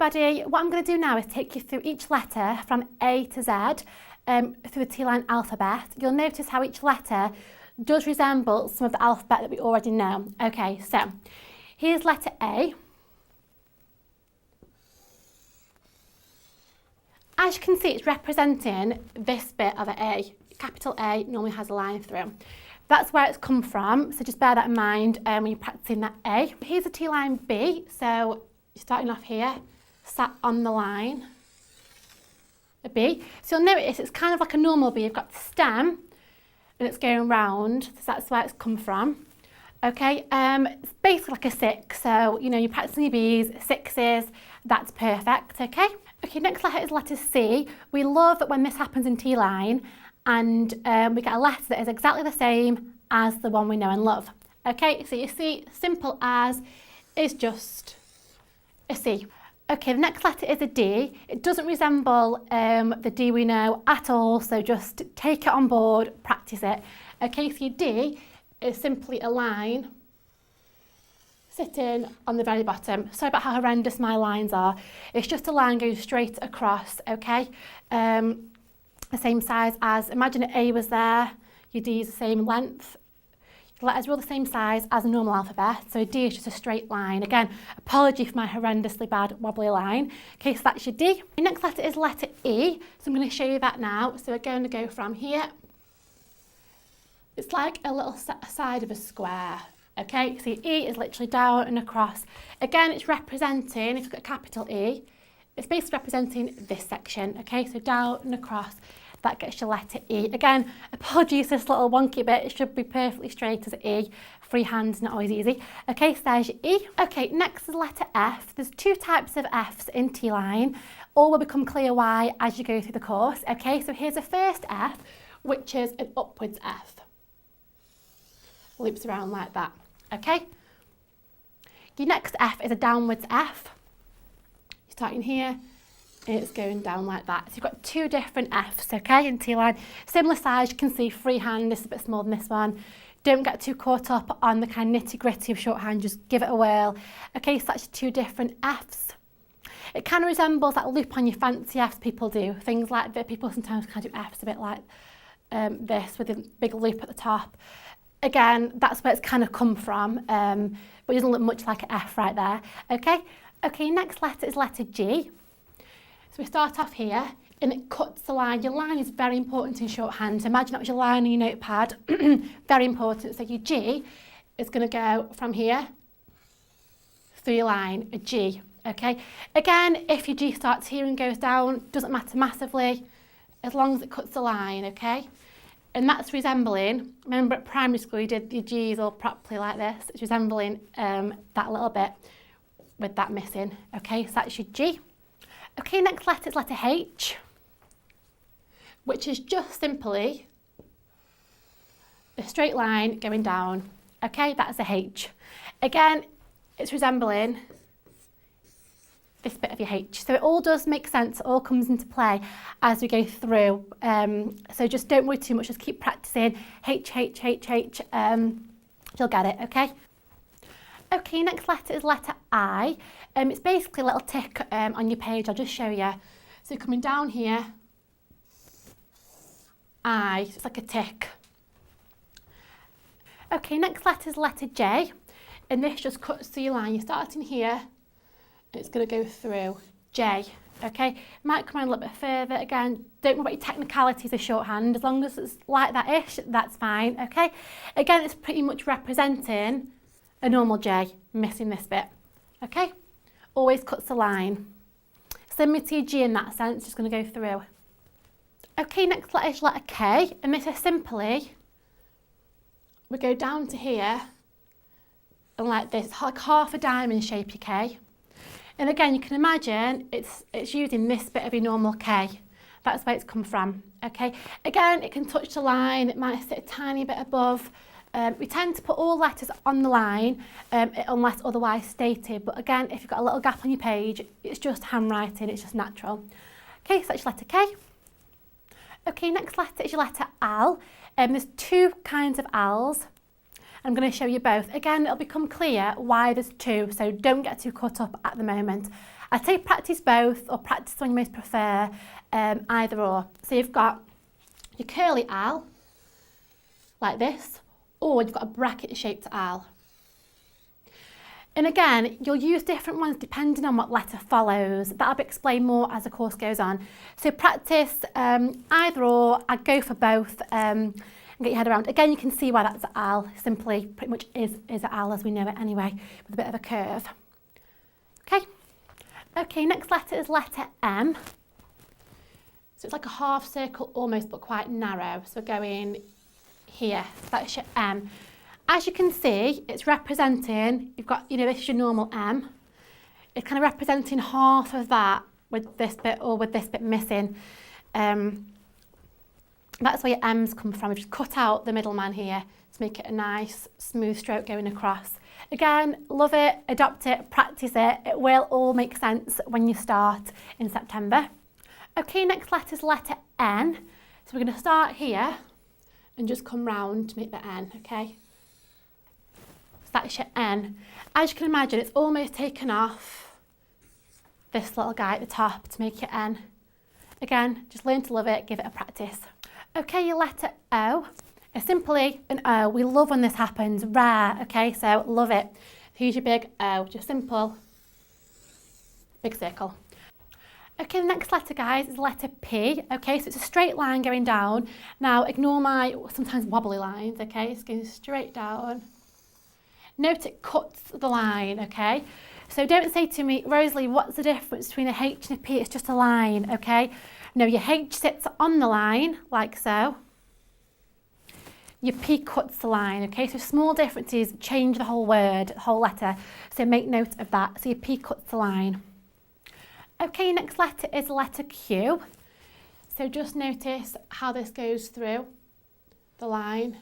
everybody, what I'm going to do now is take you through each letter from A to Z through the T-line alphabet. You'll notice how each letter does resemble some of the alphabet that we already know. Okay, so here's letter A. As you can see, it's representing this bit of an A. Capital A normally has a line through. That's where it's come from, so just bear that in mind when you're practicing that A. Here's a T-line B, so you're starting off here, sat on the line, a B. So you'll notice it's kind of like a normal B. You've got the stem and it's going round, so that's where it's come from. Okay, it's basically like a 6, so you know, you're practicing your Bs, 6s, that's perfect, okay? Okay, next letter is letter C. We love that when this happens in T-line and we get a letter that is exactly the same as the one we know and love. Okay, so you see, simple as is just a C. Okay, the next letter is a D. It doesn't resemble the D we know at all, so just take it on board, practice it. Okay, so your D is simply a line sitting on the very bottom. Sorry about how horrendous my lines are. It's just a line going straight across, okay? The same size as, imagine an A was there, your D is the same length. The letters are all the same size as a normal alphabet, so D is just a straight line. Again, apology for my horrendously bad wobbly line. Okay, so that's your D. Your next letter is letter E, so I'm going to show you that now. So we're going to go from here. It's like a little side of a square. Okay, so E is literally down and across. Again, it's representing, if you've got a capital E, it's basically representing this section. Okay, so down and across. That gets your letter E. Again, apologies for this little wonky bit, it should be perfectly straight as E. Freehand's not always easy. Okay, so there's your E. Okay, next is letter F. There's 2 types of Fs in T-line. All will become clear why as you go through the course. Okay, so here's the first F, which is an upwards F. Loops around like that. Okay. Your next F is a downwards F. You're starting here. It's going down like that. So you've got 2 different Fs, okay, in T-line. Similar size, you can see freehand, this is a bit smaller than this one. Don't get too caught up on the kind of nitty-gritty of shorthand, just give it a whirl. Okay, so that's 2 different Fs. It kind of resembles that loop on your fancy Fs people do. Things like that, people sometimes kind of do Fs a bit like this with a big loop at the top. Again, that's where it's kind of come from, but it doesn't look much like an F right there, okay? Okay, next letter is letter G. So we start off here and it cuts the line. Your line is very important in shorthand. Imagine that was your line on your notepad, very important. So your G is going to go from here through your line, a G, okay? Again, if your G starts here and goes down, doesn't matter massively, as long as it cuts the line, okay? And that's resembling, remember at primary school you did your G's all properly like this, it's resembling that little bit with that missing, okay? So that's your G. Okay, next letter is letter H, which is just simply a straight line going down. Okay, that's a H. Again, it's resembling this bit of your H. So it all does make sense, it all comes into play as we go through. So just don't worry too much, just keep practicing. H, H, H, H, you'll get it, okay? Okay, next letter is letter I. It's basically a little tick on your page, I'll just show you. So coming down here, I, so it's like a tick. Okay, next letter is letter J, and this just cuts through your line. You're starting here, and it's going to go through J. Okay, might come around a little bit further. Again, don't worry about your technicalities of shorthand. As long as it's like that-ish, that's fine. Okay, again, it's pretty much representing a normal J, missing this bit. Okay, always cuts the line. Similar to your G in that sense, just going to go through. Okay, next letter is letter K, and this is simply, we go down to here, and like this, like half a diamond shape your K. And again, you can imagine it's using this bit of your normal K. That's where it's come from, okay? Again, it can touch the line, it might sit a tiny bit above. We tend to put all letters on the line unless otherwise stated, but again, if you've got a little gap on your page, it's just handwriting, it's just natural. Okay, so that's your letter K. Okay, next letter is your letter L. There's 2 kinds of L's. I'm going to show you both. Again, it'll become clear why there's two, so don't get too caught up at the moment. I'd say practice both, or practice the one you most prefer, either or. So you've got your curly L, like this, or you've got a bracket-shaped L. And again, you'll use different ones depending on what letter follows. That'll be explained more as the course goes on. So practice either or, I'd go for both and get your head around. Again, you can see why that's an L, simply pretty much is an L as we know it anyway, with a bit of a curve. Okay, next letter is letter M. So it's like a half circle almost, but quite narrow. So we're going here, so that's your M. As you can see, it's representing, you've got, this is your normal M. It's kind of representing half of that with this bit or with this bit missing. That's where your M's come from. We've just cut out the middleman here to make it a nice smooth stroke going across. Again, love it, adopt it, practice it. It will all make sense when you start in September. Okay, next letter is letter N. So we're going to start here and just come round to make the N, okay? That's your N. As you can imagine, it's almost taken off this little guy at the top to make your N. Again, just learn to love it, give it a practice. Okay, your letter O is simply an O. We love when this happens, rare, okay, so love it. Here's your big O, just simple, big circle. Okay, the next letter, guys, is letter P. Okay, so it's a straight line going down. Now, ignore my sometimes wobbly lines, okay, it's going straight down. Note it cuts the line, okay? So don't say to me, Rosalie, what's the difference between a H and a P? It's just a line, okay? No, your H sits on the line, like so. Your P cuts the line, okay? So small differences change the whole word, the whole letter. So make note of that. So your P cuts the line. Okay, next letter is letter Q. So just notice how this goes through the line.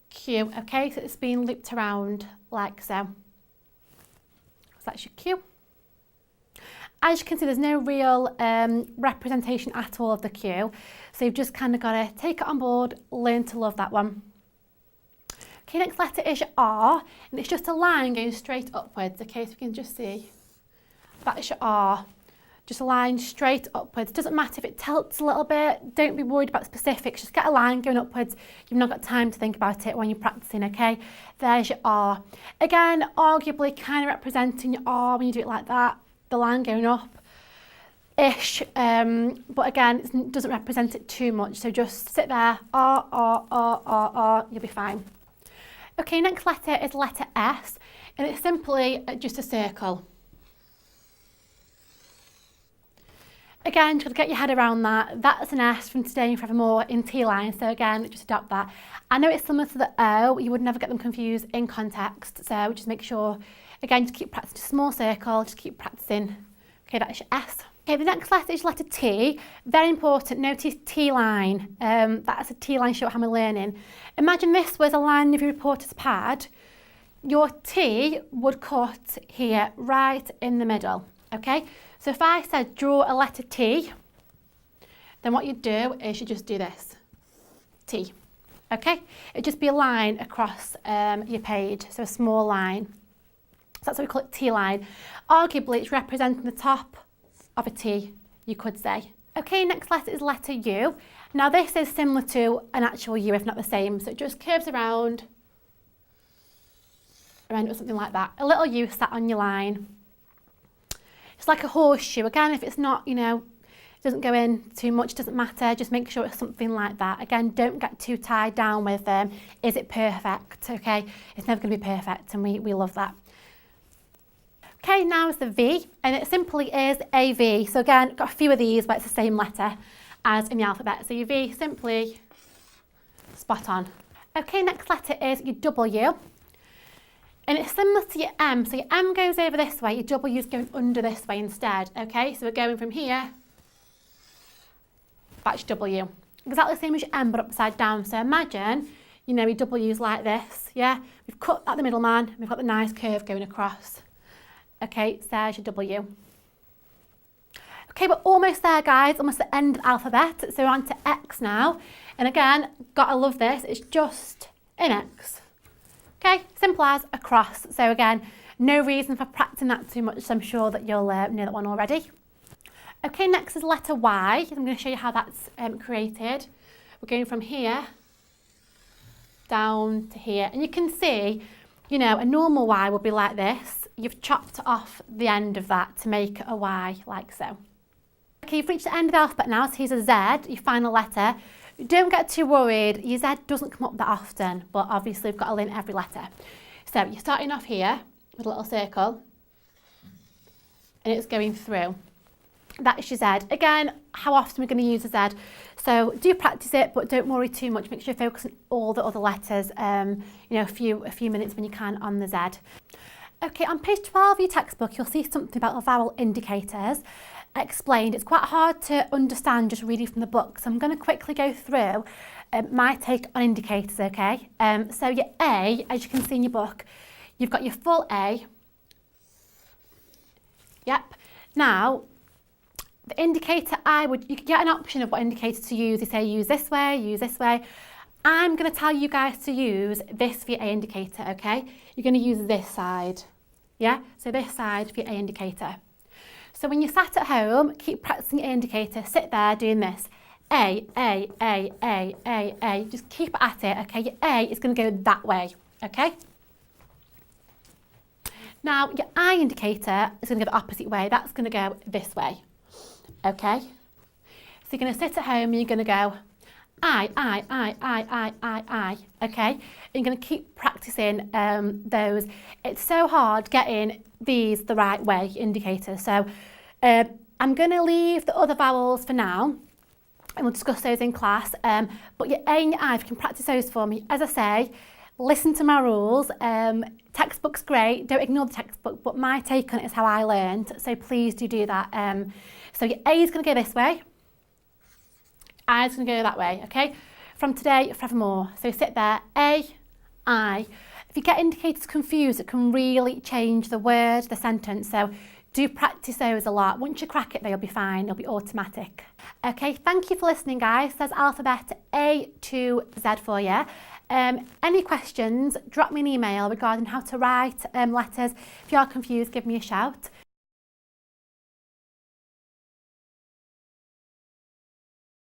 Q, okay, so it's been looped around like so. So that's your Q. As you can see, there's no real representation at all of the Q, so you've just kind of got to take it on board, learn to love that one. Okay, next letter is your R, and it's just a line going straight upwards, okay, so you can just see, that's your R. Just a line straight upwards. Doesn't matter if it tilts a little bit, don't be worried about specifics, just get a line going upwards. You've not got time to think about it when you're practicing, okay? There's your R. Again, arguably kind of representing your R when you do it like that, the line going up-ish, but again, it doesn't represent it too much, so just sit there, R, R, R, R, R, you'll be fine. Okay, next letter is letter S, and it's simply just a circle. Again, just got to get your head around that. That's an S from today and forevermore in T-line, so again, just adopt that. I know it's similar to the O, you would never get them confused in context, so just make sure, again, just keep practicing, just small circle, just keep practicing. Okay, that's your S. Okay, the next letter is letter T. Very important, notice T-line. That's a T-line shorthand we're learning. Imagine this was a line of your reporter's pad. Your T would cut here, right in the middle, okay? So if I said draw a letter T, then what you'd do is you just do this, T, okay? It'd just be a line across your page, so a small line. So that's what we call it T-line. Arguably, it's representing the top of a T, you could say. Okay, next letter is letter U. Now this is similar to an actual U, if not the same, so it just curves around or something like that. A little U sat on your line. It's like a horseshoe. Again, if it's not, it doesn't go in too much, doesn't matter, just make sure it's something like that. Again, don't get too tied down with is it perfect, okay? It's never going to be perfect, and we love that. Okay, now is the V, and it simply is a V. So again, got a few of these, but it's the same letter as in the alphabet. So your V, simply spot on. Okay, next letter is your W. And it's similar to your M, so your M goes over this way, your W is going under this way instead, okay? So we're going from here, back to W. Exactly the same as your M, but upside down. So imagine, your W's like this, yeah? We've cut out the middleman, we've got the nice curve going across. Okay, so there's your W. Okay, we're almost there, guys, almost the end of the alphabet. So we're on to X now. And again, gotta love this, it's just an X. Okay, simple as across. So again, no reason for practicing that too much, so I'm sure that you'll know that one already. Okay, next is letter Y. I'm going to show you how that's created. We're going from here down to here, and you can see, you know, a normal Y would be like this. You've chopped off the end of that to make a Y like so. Okay, you've reached the end of the alphabet now, so here's a Z, your final letter. Don't get too worried, your Z doesn't come up that often, but obviously we've got to learn every letter. So you're starting off here with a little circle, and it's going through. That's your Z. Again, how often we're going to use a Z. So do practice it, but don't worry too much. Make sure you focus on all the other letters, you know, a few minutes when you can on the Z. Okay, on page 12 of your textbook, you'll see something about the vowel indicators explained. It's quite hard to understand just reading from the book, so I'm going to quickly go through my take on indicators, okay? So your A, as you can see in your book, you've got your full A. Yep. Now, the indicator you could get an option of what indicator to use. They say use this way, use this way. I'm going to tell you guys to use this for your A indicator, okay? You're going to use this side, yeah? So this side for your A indicator. So when you're sat at home, keep practicing your A indicator. Sit there doing this. A. Just keep at it, okay? Your A is going to go that way, okay? Now, your I indicator is going to go the opposite way. That's going to go this way. Okay, so you're going to sit at home and you're going to go I, okay? And you're going to keep practicing those. It's so hard getting these the right way, indicators. So I'm going to leave the other vowels for now, and we'll discuss those in class. But your A and your I, if you can practice those for me. As I say, listen to my rules. Textbook's great, don't ignore the textbook, but my take on it is how I learned, so please do that. So your A is going to go this way, I is going to go that way, okay? From today, forevermore. So sit there, A, I. If you get indicators confused, it can really change the word, the sentence, so do practice those a lot. Once you crack it, they'll be fine, they'll be automatic. Okay, thank you for listening, guys. There's alphabet A to Z for you. Any questions, drop me an email regarding how to write letters. If you are confused, give me a shout.